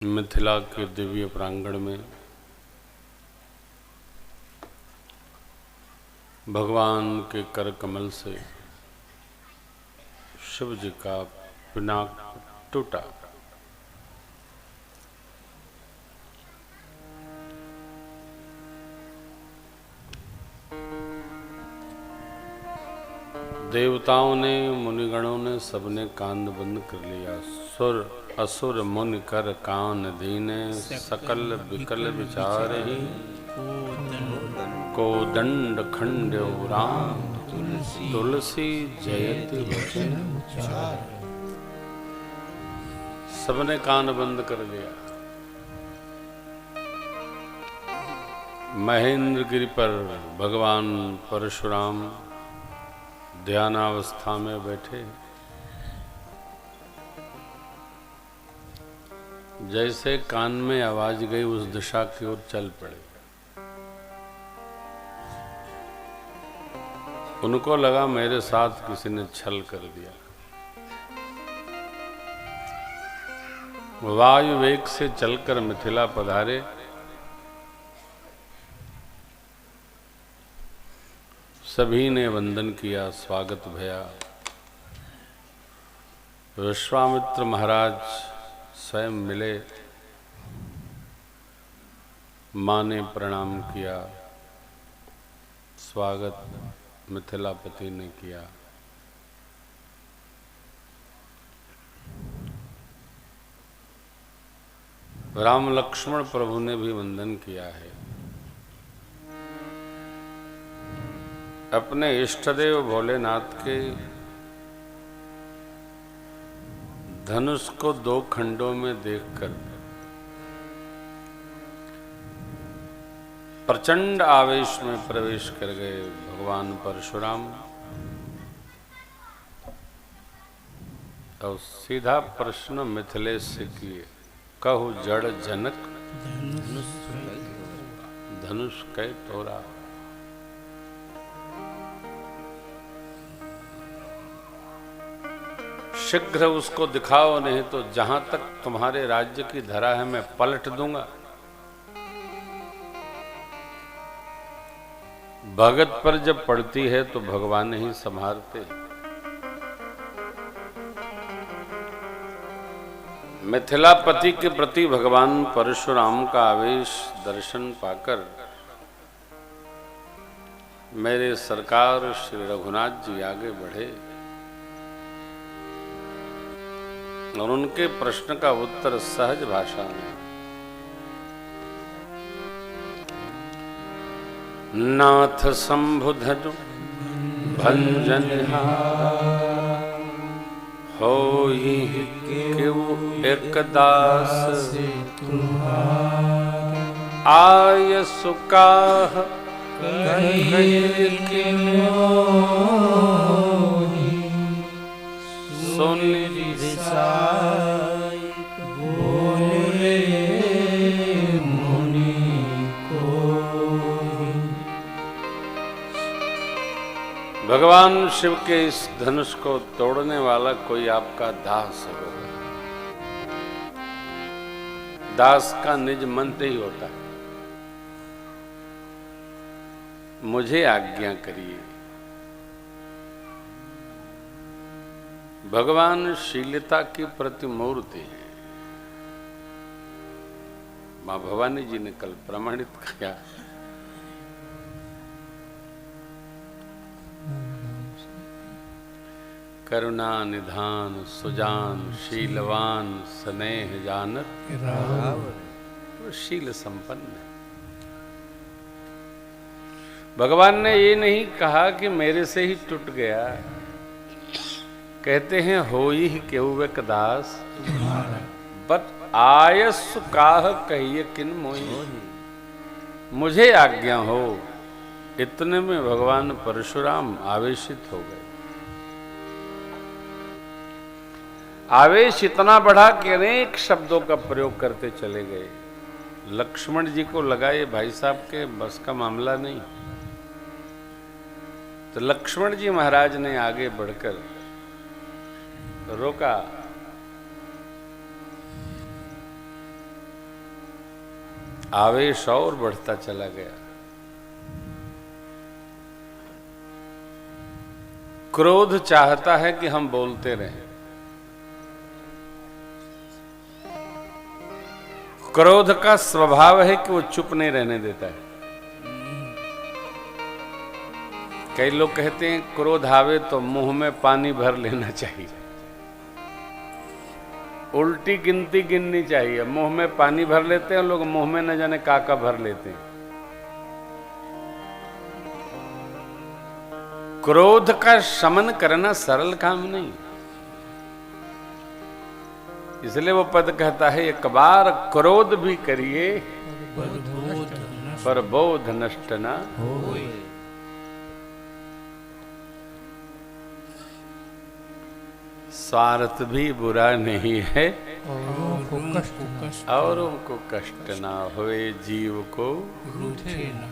मिथिला के दिव्य प्रांगण में भगवान के कर कमल से शिव जी का पिनाक टूटा। देवताओं ने, मुनिगणों ने, सबने कान बंद कर लिया। सुर असुर मुनि कर कान दीने, सकल विकल विचार ही को दंड खंड्यो राम, तुलसी जयति वचन। सबने कान बंद कर लिया। महेंद्रगिरी पर भगवान परशुराम ध्यानावस्था में बैठे, जैसे कान में आवाज गई उस दिशा की ओर चल पड़े। उनको लगा मेरे साथ किसी ने छल कर दिया। वायु वेग से चलकर मिथिला पधारे। सभी ने वंदन किया, स्वागत भया। विश्वामित्र महाराज स्वयं मिले, मां ने प्रणाम किया, स्वागत मिथिलापति ने किया। राम लक्ष्मण प्रभु ने भी वंदन किया है। अपने इष्टदेव भोलेनाथ के धनुष को दो खंडों में देखकर प्रचंड आवेश में प्रवेश कर गए भगवान परशुराम। और सीधा प्रश्न मिथिलेश से किए, कहु जड़ जनक धनुष कै तोरा। शीघ्र उसको दिखाओ, नहीं तो जहां तक तुम्हारे राज्य की धरा है मैं पलट दूंगा। भगत पर जब पड़ती है तो भगवान ही संभालते। मिथिलापति के प्रति भगवान परशुराम का आवेश दर्शन पाकर मेरे सरकार श्री रघुनाथ जी आगे बढ़े और उनके प्रश्न का उत्तर सहज भाषा में, नाथ शंभु धनु भंजनिहार, होई केउ एक दास, आय सुकाह कहि सोनी बोले मुनि कोई। भगवान शिव के इस धनुष को तोड़ने वाला कोई आपका दास होगा। दास का निज मंत्र ही होता है, मुझे आज्ञा करिए। भगवान शीलता की प्रतिमूर्ति है। मां भवानी जी ने कल प्रमाणित किया। करुणा निधान सुजान शीलवान स्नेह जानत, वो शील संपन्न है। भगवान ने ये नहीं कहा कि मेरे से ही टूट गया। कहते हैं होई केउ एक दास, बट आयस काह कहिए किन मोहि, मुझे आज्ञा हो। इतने में भगवान परशुराम आवेशित हो गए। आवेश इतना बढ़ा कि अनेक शब्दों का प्रयोग करते चले गए। लक्ष्मण जी को लगा ये भाई साहब के बस का मामला नहीं, तो लक्ष्मण जी महाराज ने आगे बढ़कर रोका। आवेश और बढ़ता चला गया। क्रोध चाहता है कि हम बोलते रहें। क्रोध का स्वभाव है कि वो चुप नहीं रहने देता है। कई लोग कहते हैं क्रोध आवे तो मुंह में पानी भर लेना चाहिए, उल्टी गिनती गिननी चाहिए। मुंह में पानी भर लेते हैं लोग, मुंह में न जाने काका भर लेते हैं। क्रोध का शमन करना सरल काम नहीं, इसलिए वो पद कहता है एक बार क्रोध भी करिए पर बोध नष्ट ना होए। स्वार्थ भी बुरा नहीं है, औरों को कष्ट ना होए, जीव को रूठे ना।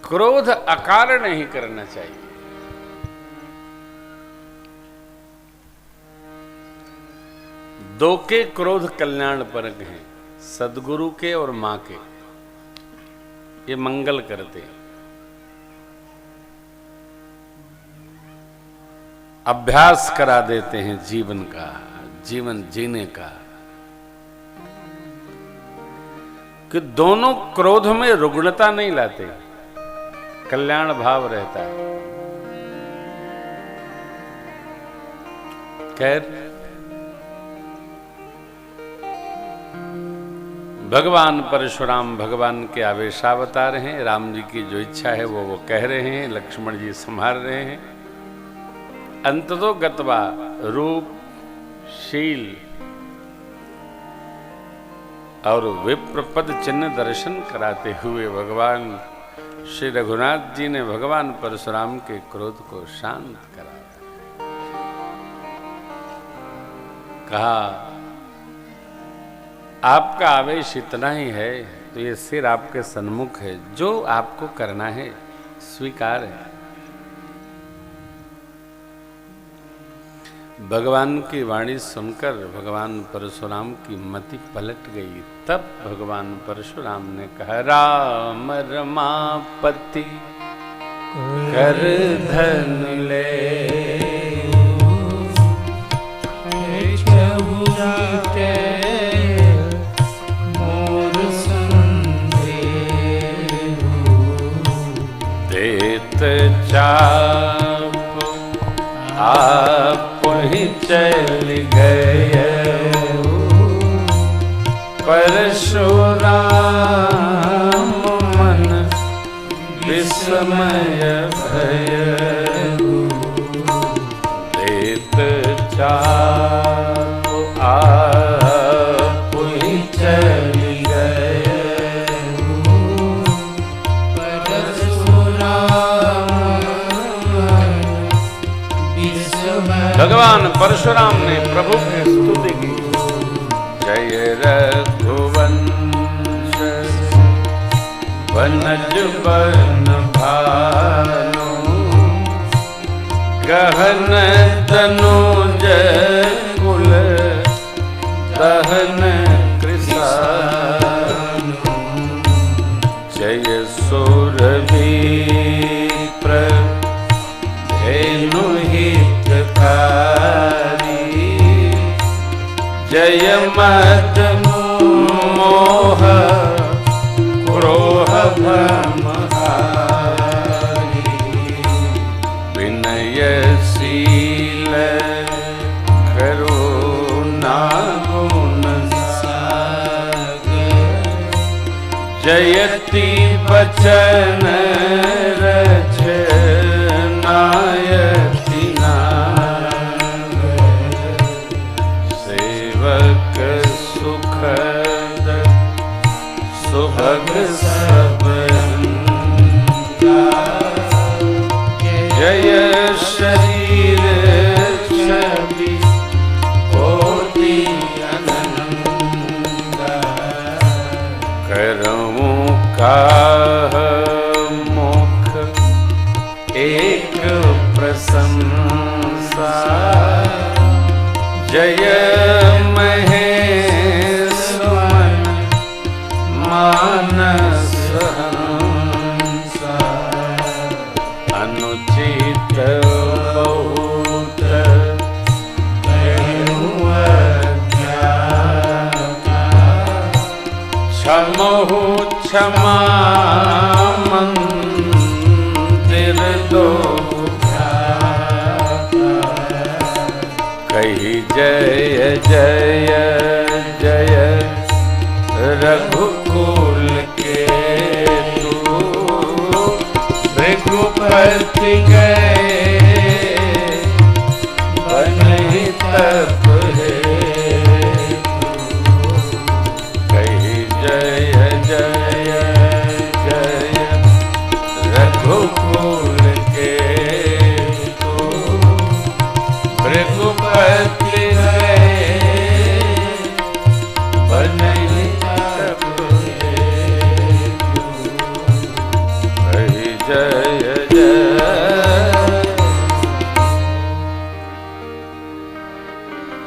क्रोध अकारण नहीं करना चाहिए। दो के क्रोध कल्याणपरक हैं, सदगुरु के और मां के। ये मंगल करते हैं। अभ्यास करा देते हैं जीवन का, जीवन जीने का, कि दोनों क्रोध में रुग्णता नहीं लाते, कल्याण भाव रहता है। खैर, भगवान परशुराम भगवान के आवेशावतार हैं। राम जी की जो इच्छा है वो कह रहे हैं, लक्ष्मण जी संभाल रहे हैं। अंततो गत्वा रूप, शील और विप्रपद चिन्ह दर्शन कराते हुए भगवान श्री रघुनाथ जी ने भगवान परशुराम के क्रोध को शांत कराया। कहा आपका आवेश इतना ही है तो ये सिर आपके सन्मुख है, जो आपको करना है स्वीकार है। भगवान की वाणी सुनकर भगवान परशुराम की मति पलट गई। तब भगवान परशुराम ने कहा राम रमापति कर धन ले, देत चाप आप ही चल गए, परशुराम मन विस्मय भय, देत चाप आप ही चल गए, भगवान परशुराम ने प्रभु की स्तुति की। जय रघुवंश वनज बन भानु, गहन तनुज कुल दहन कृशानु, जय सुरभि धेनु हितकारी, जय मद मोह क्रोह भ्रमहारी, विनयशील करुणा गुण सागर, जयति बचन रचनायति नागर, सेवक सुखद सुभग सबका, जय शरीर छवि कोटि अनंगा, करऊं काह मुख एक प्रशंसा, जय महेश मन महु क्षमा मंदिर दो कही जय जय जय रघुकुल के तू भृगुपति गए बनहि तप है कही जय जय जय रघुकुल के तू भृगुपति बनहि तप है कही जय